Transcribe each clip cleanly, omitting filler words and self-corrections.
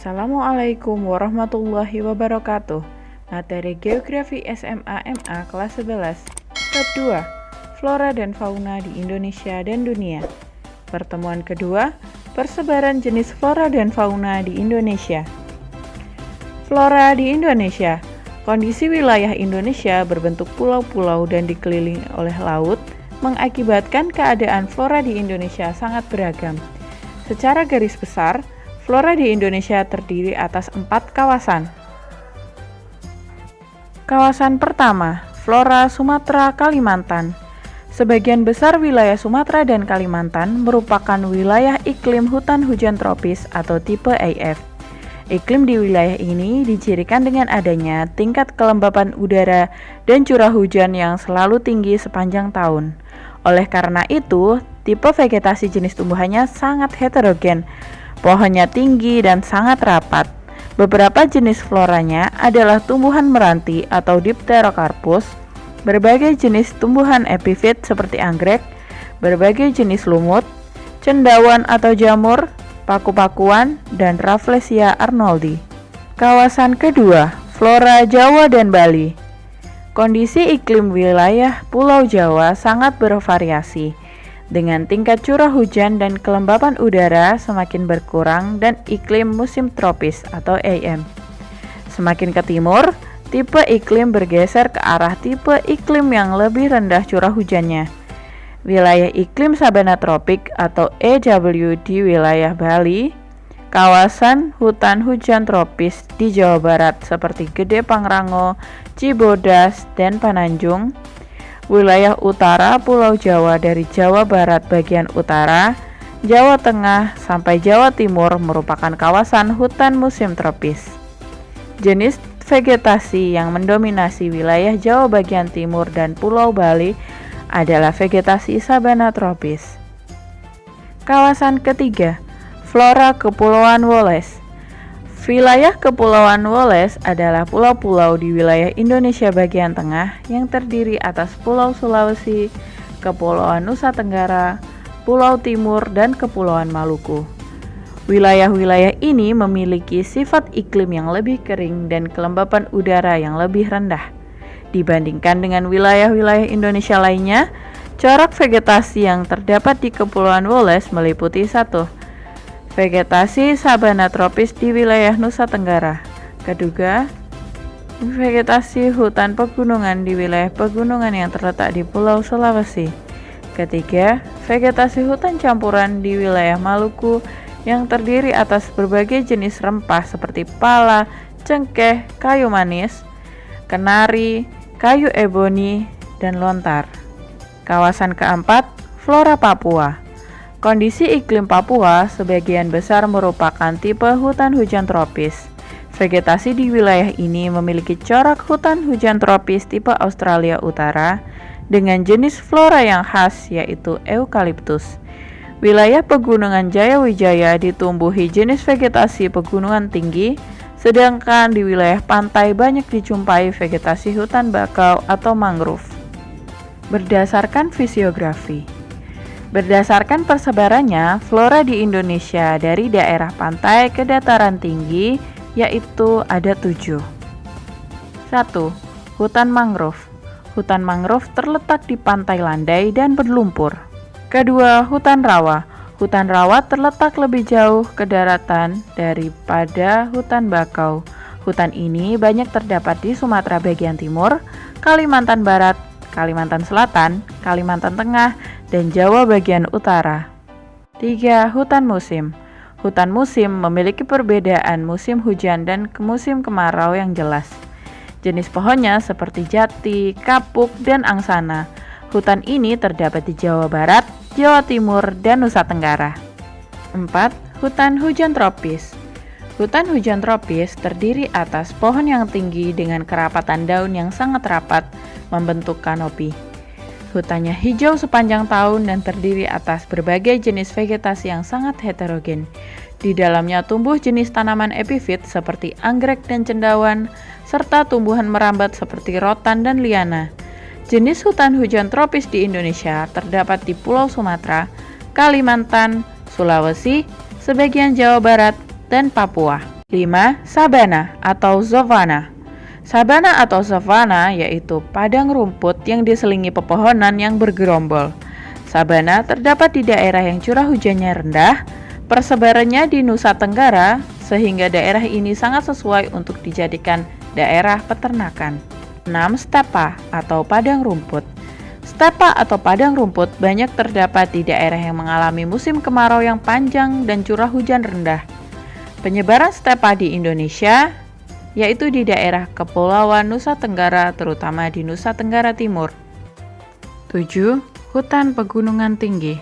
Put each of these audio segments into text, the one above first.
Assalamualaikum warahmatullahi wabarakatuh. Materi Geografi SMA MA kelas 11. Bab 2. Flora dan fauna di Indonesia dan dunia. Pertemuan kedua, persebaran jenis flora dan fauna di Indonesia. Flora di Indonesia. Kondisi wilayah Indonesia berbentuk pulau-pulau dan dikelilingi oleh laut mengakibatkan keadaan flora di Indonesia sangat beragam. Secara garis besar, flora di Indonesia terdiri atas 4 kawasan. Kawasan pertama, flora Sumatera Kalimantan. Sebagian besar wilayah Sumatera dan Kalimantan merupakan wilayah iklim hutan hujan tropis atau tipe AF. Iklim di wilayah ini dicirikan dengan adanya tingkat kelembapan udara dan curah hujan yang selalu tinggi sepanjang tahun. Oleh karena itu, tipe vegetasi jenis tumbuhannya sangat heterogen. Pohonnya tinggi dan sangat rapat. Beberapa jenis floranya adalah tumbuhan meranti atau Dipterocarpus, berbagai jenis tumbuhan epifit seperti anggrek, berbagai jenis lumut, cendawan atau jamur, paku-pakuan, dan Rafflesia arnoldi. Kawasan kedua, flora Jawa dan Bali. Kondisi iklim wilayah Pulau Jawa sangat bervariasi, dengan tingkat curah hujan dan kelembapan udara semakin berkurang dan iklim musim tropis atau AM. Semakin ke timur, tipe iklim bergeser ke arah tipe iklim yang lebih rendah curah hujannya. Wilayah iklim sabana tropik atau EW di wilayah Bali, kawasan hutan hujan tropis di Jawa Barat seperti Gede Pangrango, Cibodas, dan Pananjung. Wilayah utara Pulau Jawa dari Jawa Barat bagian utara, Jawa Tengah sampai Jawa Timur merupakan kawasan hutan musim tropis. Jenis vegetasi yang mendominasi wilayah Jawa bagian timur dan Pulau Bali adalah vegetasi sabana tropis. Kawasan ketiga, flora Kepulauan Wallace. Wilayah Kepulauan Wallace adalah pulau-pulau di wilayah Indonesia bagian tengah yang terdiri atas Pulau Sulawesi, Kepulauan Nusa Tenggara, Pulau Timur, dan Kepulauan Maluku. Wilayah-wilayah ini memiliki sifat iklim yang lebih kering dan kelembapan udara yang lebih rendah. Dibandingkan dengan wilayah-wilayah Indonesia lainnya, corak vegetasi yang terdapat di Kepulauan Wallace meliputi 1. Vegetasi sabana tropis di wilayah Nusa Tenggara. Kedua, vegetasi hutan pegunungan di wilayah pegunungan yang terletak di Pulau Sulawesi. Ketiga, vegetasi hutan campuran di wilayah Maluku yang terdiri atas berbagai jenis rempah seperti pala, cengkeh, kayu manis, kenari, kayu eboni, dan lontar. Kawasan keempat, flora Papua. Kondisi iklim Papua sebagian besar merupakan tipe hutan hujan tropis. Vegetasi di wilayah ini memiliki corak hutan hujan tropis tipe Australia Utara dengan jenis flora yang khas yaitu eukaliptus. Wilayah pegunungan Jayawijaya ditumbuhi jenis vegetasi pegunungan tinggi, sedangkan di wilayah pantai banyak dijumpai vegetasi hutan bakau atau mangrove. Berdasarkan fisiografi. Berdasarkan persebarannya, flora di Indonesia dari daerah pantai ke dataran tinggi yaitu ada 7. 1. Hutan mangrove. Hutan mangrove terletak di pantai landai dan berlumpur. Kedua, hutan rawa. Hutan rawa terletak lebih jauh ke daratan daripada hutan bakau. Hutan ini banyak terdapat di Sumatera bagian timur, Kalimantan Barat, Kalimantan Selatan, Kalimantan Tengah, dan Jawa bagian utara. 3. Hutan musim. Hutan musim memiliki perbedaan musim hujan dan musim kemarau yang jelas. Jenis pohonnya seperti jati, kapuk, dan angsana. Hutan ini terdapat di Jawa Barat, Jawa Timur, dan Nusa Tenggara. 4. Hutan hujan tropis. Hutan hujan tropis terdiri atas pohon yang tinggi dengan kerapatan daun yang sangat rapat membentuk kanopi. Hutannya hijau sepanjang tahun dan terdiri atas berbagai jenis vegetasi yang sangat heterogen. Di dalamnya tumbuh jenis tanaman epifit seperti anggrek dan cendawan, serta tumbuhan merambat seperti rotan dan liana. Jenis hutan hujan tropis di Indonesia terdapat di Pulau Sumatera, Kalimantan, Sulawesi, sebagian Jawa Barat, dan Papua. 5. Sabana atau savanna. Sabana atau savanna yaitu padang rumput yang diselingi pepohonan yang bergerombol. Sabana terdapat di daerah yang curah hujannya rendah, persebarannya di Nusa Tenggara, sehingga daerah ini sangat sesuai untuk dijadikan daerah peternakan. 6. Stepa atau padang rumput. Stepa atau padang rumput banyak terdapat di daerah yang mengalami musim kemarau yang panjang dan curah hujan rendah. Penyebaran stepa di Indonesia yaitu di daerah Kepulauan Nusa Tenggara, terutama di Nusa Tenggara Timur. 7. Hutan pegunungan tinggi.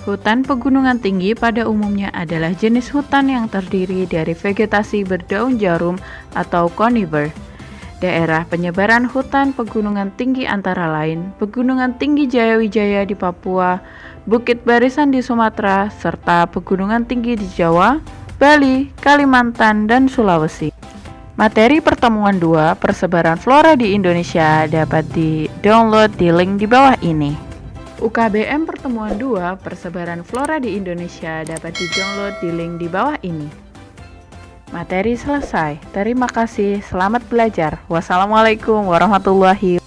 Hutan pegunungan tinggi pada umumnya adalah jenis hutan yang terdiri dari vegetasi berdaun jarum atau conifer. Daerah penyebaran hutan pegunungan tinggi antara lain Pegunungan Tinggi Jayawijaya di Papua, Bukit Barisan di Sumatera, serta pegunungan tinggi di Jawa, Bali, Kalimantan, dan Sulawesi. Materi pertemuan 2, persebaran flora di Indonesia, dapat di-download di link di bawah ini. UKBM pertemuan 2, persebaran flora di Indonesia, dapat di-download di link di bawah ini. Materi selesai. Terima kasih. Selamat belajar. Wassalamualaikum warahmatullahi wabarakatuh.